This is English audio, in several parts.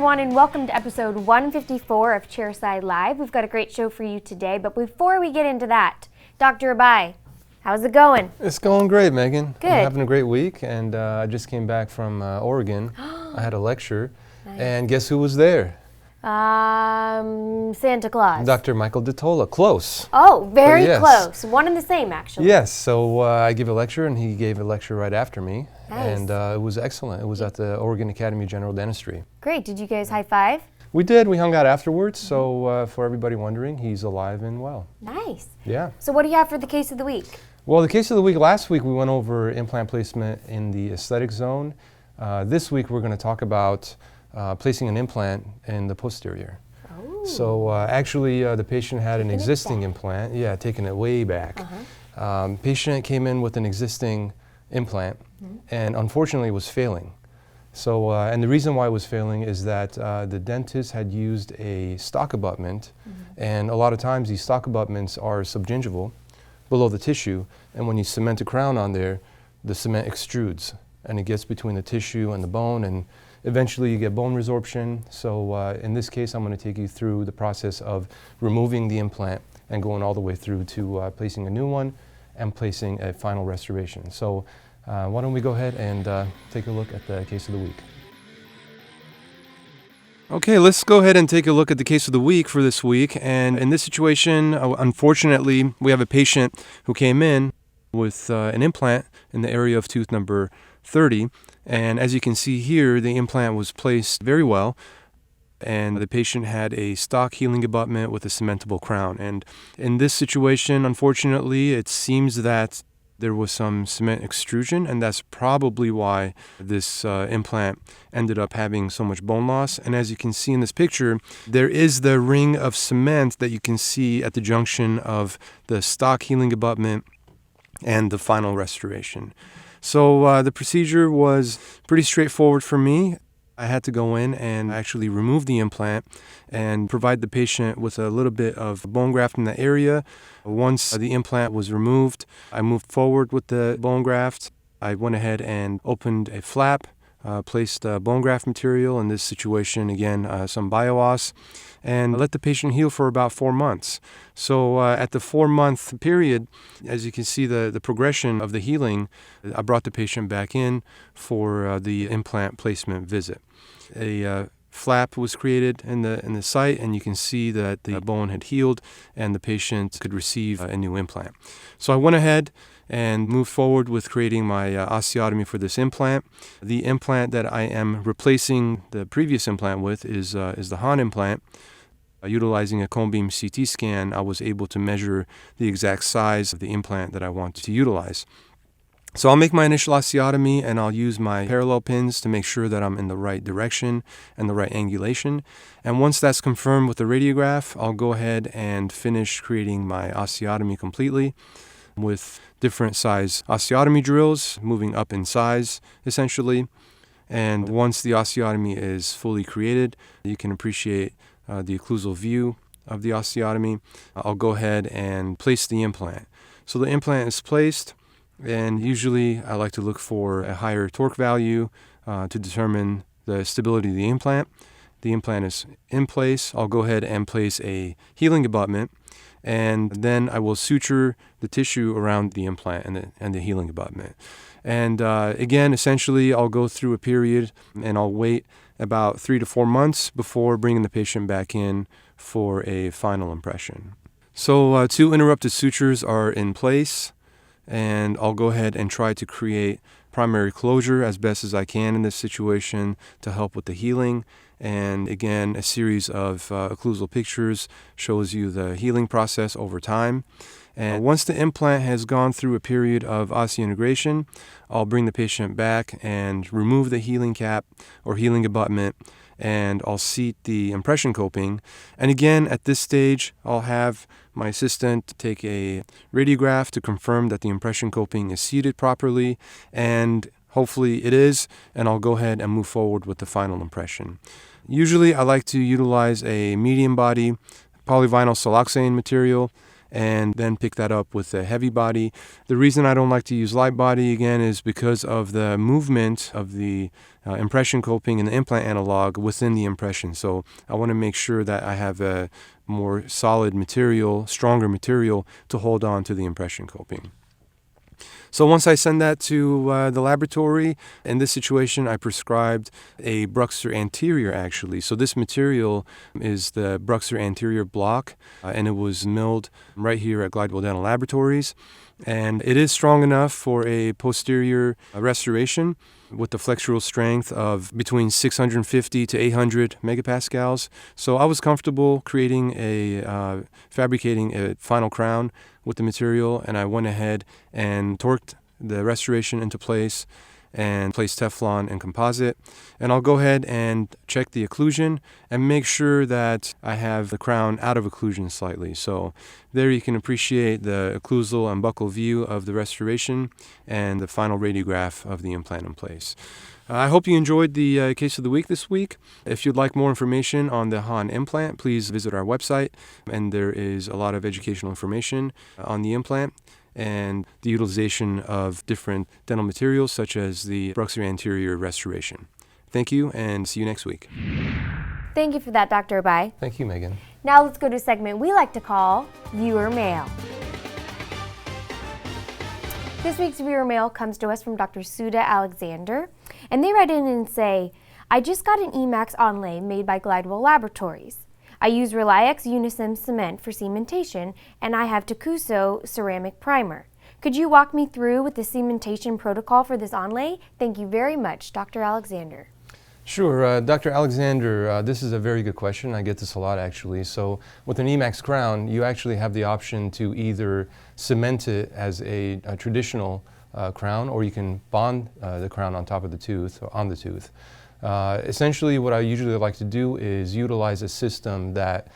everyone, and welcome to episode 154 of Chairside Live. We've got a great show for you today, but before we get into that, Dr. Abai, how's it going? It's going great, Megan. Good. I'm having a great week, and I just came back from Oregon. I had a lecture, Nice. And guess who was there? Santa Claus. Dr. Michael DeTola. Close. Oh, very Yes. close. One and the same, actually. Yes, so I gave a lecture, and he gave a lecture right after me. Nice. And it was excellent. It was at the Oregon Academy of General Dentistry. Great. Did you guys high five? We did. We hung out afterwards, so for everybody wondering, he's alive and well. Nice. Yeah. So what do you have for the case of the week? Well, the case of the week, last week we went over implant placement in the aesthetic zone. This week we're going to talk about placing an implant in the posterior. Oh. So actually the patient had an Taking it existing back. implant. Yeah, taking it way back. Patient came in with an existing implant and unfortunately was failing. So, and the reason why it was failing is that the dentist had used a stock abutment, and a lot of times these stock abutments are subgingival, below the tissue, and when you cement a crown on there, the cement extrudes, and it gets between the tissue and the bone, and eventually you get bone resorption. So in this case, I'm going to take you through the process of removing the implant and going all the way through to placing a new one and placing a final restoration. So why don't we go ahead and take a look at the case of the week. Okay, let's go ahead and take a look at the case of the week for this week. And in this situation, unfortunately, we have a patient who came in with an implant in the area of tooth number 30. And as you can see here, the implant was placed very well. And the patient had a stock healing abutment with a cementable crown. And in this situation, unfortunately, it seems that there was some cement extrusion, and that's probably why this implant ended up having so much bone loss. And as you can see in this picture, there is the ring of cement that you can see at the junction of the stock healing abutment and the final restoration. So the procedure was pretty straightforward for me. I had to go in and actually remove the implant and provide the patient with a little bit of bone graft in the area. Once the implant was removed, I moved forward with the bone graft. I went ahead and opened a flap, placed bone graft material, in this situation, again, some bio-os, and let the patient heal for about 4 months. So at the 4-month period, as you can see the progression of the healing, I brought the patient back in for the implant placement visit. A flap was created in the site, and you can see that the bone had healed and the patient could receive a new implant. So I went ahead and moved forward with creating my osteotomy for this implant. The implant that I am replacing the previous implant with is the Han implant. Utilizing a cone beam CT scan, I was able to measure the exact size of the implant that I wanted to utilize. So I'll make my initial osteotomy, and I'll use my parallel pins to make sure that I'm in the right direction and the right angulation. And once that's confirmed with the radiograph, I'll go ahead and finish creating my osteotomy completely with different size osteotomy drills, moving up in size, essentially. And once the osteotomy is fully created, you can appreciate the occlusal view of the osteotomy. I'll go ahead and place the implant. So the implant is placed, and usually I like to look for a higher torque value to determine the stability of the implant. The implant is in place. I'll go ahead and place a healing abutment, and then I will suture the tissue around the implant and the healing abutment. And again, essentially, I'll go through a period, and I'll wait about 3 to 4 months before bringing the patient back in for a final impression. So 2 interrupted sutures are in place, and I'll go ahead and try to create primary closure as best as I can in this situation to help with the healing. And again, a series of occlusal pictures shows you the healing process over time. And once the implant has gone through a period of osseointegration, I'll bring the patient back and remove the healing cap or healing abutment, and I'll seat the impression coping. And again, at this stage, I'll have my assistant take a radiograph to confirm that the impression coping is seated properly, and hopefully it is, and I'll go ahead and move forward with the final impression. Usually I like to utilize a medium body polyvinyl siloxane material, and then pick that up with a heavy body. The reason I don't like to use light body again is because of the movement of the impression coping and the implant analog within the impression. So I want to make sure that I have a more solid material, stronger material to hold on to the impression coping. So once I send that to the laboratory, in this situation, I prescribed a Bruxer anterior actually. So this material is the Bruxer anterior block, and it was milled right here at Glidewell Dental Laboratories. And it is strong enough for a posterior restoration with the flexural strength of between 650 to 800 megapascals. So I was comfortable fabricating a final crown with the material, and I went ahead and torqued the restoration into place and placed Teflon and composite. And I'll go ahead and check the occlusion and make sure that I have the crown out of occlusion slightly. So there you can appreciate the occlusal and buccal view of the restoration and the final radiograph of the implant in place. I hope you enjoyed the case of the week this week. If you'd like more information on the Han implant, please visit our website, and there is a lot of educational information on the implant and the utilization of different dental materials such as the Bruxer anterior restoration. Thank you, and see you next week. Thank you for that, Dr. Abai. Thank you, Megan. Now let's go to a segment we like to call Viewer Mail. This week's viewer mail comes to us from Dr. Suda Alexander, and they write in and say, I just got an Emax onlay made by Glidewell Laboratories. I use Reliax Unisim cement for cementation, and I have Takuso ceramic primer. Could you walk me through with the cementation protocol for this onlay? Thank you very much, Dr. Alexander. Sure, Dr. Alexander, this is a very good question. I get this a lot actually. So with an Emax crown, you actually have the option to either cement it as a traditional crown, or you can bond the crown on top of the tooth, or on the tooth. Essentially what I usually like to do is utilize a system that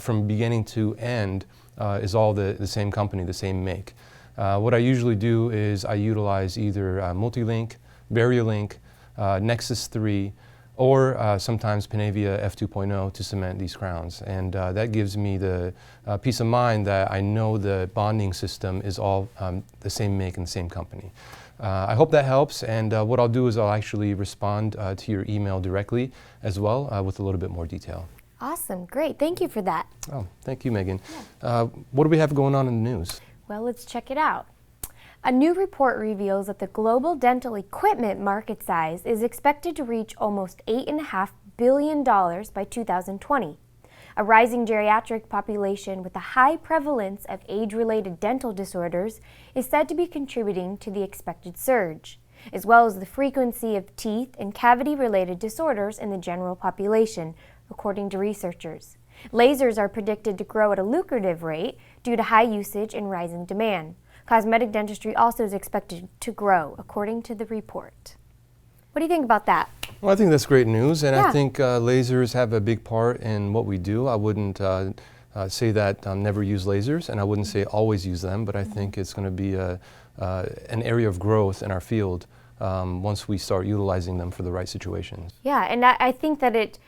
from beginning to end is all the same company, the same make. What I usually do is I utilize either Multilink, BarrierLink, Nexus 3, or sometimes Panavia F2.0 to cement these crowns. And that gives me the peace of mind that I know the bonding system is all the same make and the same company. I hope that helps, and what I'll do is I'll actually respond to your email directly as well with a little bit more detail. Awesome, great, thank you for that. Oh, thank you, Megan. Yeah. What do we have going on in the news? Well, let's check it out. A new report reveals that the global dental equipment market size is expected to reach almost $8.5 billion by 2020. A rising geriatric population with a high prevalence of age-related dental disorders is said to be contributing to the expected surge, as well as the frequency of teeth and cavity-related disorders in the general population, according to researchers. Lasers are predicted to grow at a lucrative rate due to high usage and rising demand. Cosmetic dentistry also is expected to grow, according to the report. What do you think about that? Well, I think that's great news, and Yeah. I think lasers have a big part in what we do. I wouldn't say that never use lasers, and I wouldn't say always use them, but I think it's going to be an area of growth in our field once we start utilizing them for the right situations. Yeah, and I think that it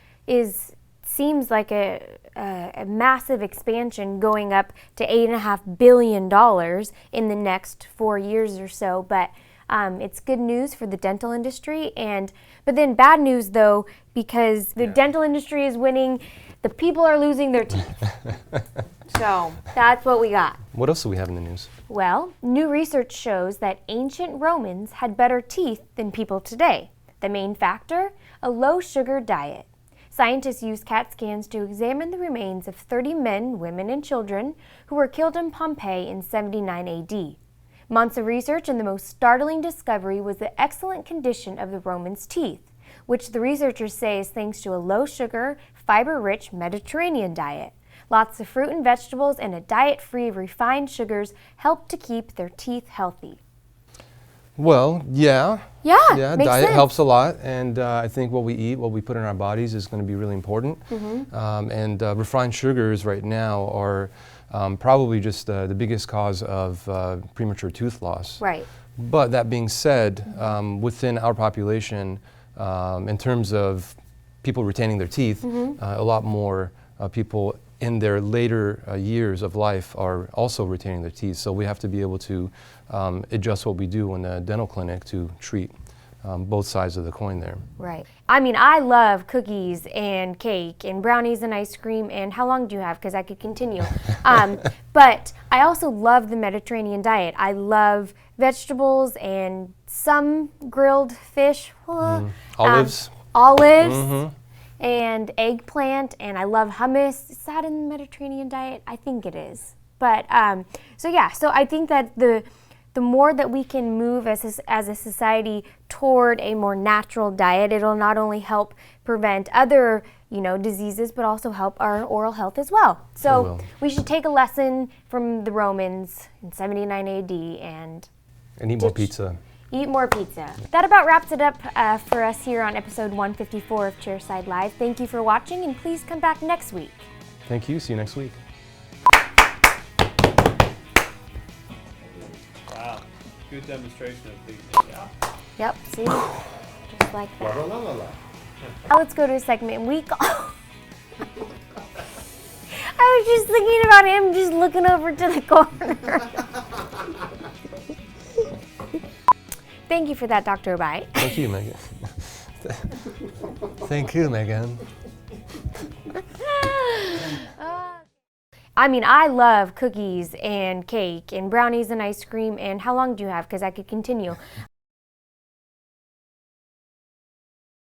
seems like a massive expansion going up to $8.5 billion in the next 4 years or so, but it's good news for the dental industry, but then bad news though, because the dental industry is winning, the people are losing their teeth. So that's what we got. What else do we have in the news? Well, new research shows that ancient Romans had better teeth than people today. The main factor? A low-sugar diet. Scientists used CAT scans to examine the remains of 30 men, women, and children who were killed in Pompeii in 79 AD. Months of research, and the most startling discovery was the excellent condition of the Romans' teeth, which the researchers say is thanks to a low-sugar, fiber-rich Mediterranean diet. Lots of fruit and vegetables and a diet free of refined sugars help to keep their teeth healthy. Well, yeah, makes diet sense. helps a lot, and I think what we eat, what we put in our bodies is going to be really important. And refined sugars right now are probably just the biggest cause of premature tooth loss. Right. But that being said, within our population, in terms of people retaining their teeth, a lot more people in their later years of life are also retaining their teeth. So we have to be able to adjust what we do in the dental clinic to treat both sides of the coin there. Right. I mean, I love cookies and cake and brownies and ice cream. And how long do you have? Because I could continue. But I also love the Mediterranean diet. I love vegetables and some grilled fish. Olives. Olives. And eggplant, and I love hummus. Is that in the Mediterranean diet? I think it is. But so I think that the more that we can move as a society toward a more natural diet, it'll not only help prevent other diseases, but also help our oral health as well. So we should take a lesson from the Romans in 79 AD and eat more pizza. Eat more pizza. That about wraps it up for us here on episode 154 of Chairside Live. Thank you for watching, and please come back next week. Thank you. See you next week. Wow. Good demonstration of the... Yep, see? Just like that. Now let's go to a segment we call... I was just thinking about him just looking over to the corner. Thank you for that, Dr. Abai. Thank you, Megan. Thank you, Megan. I mean, I love cookies and cake and brownies and ice cream. And how long do you have? Because I could continue.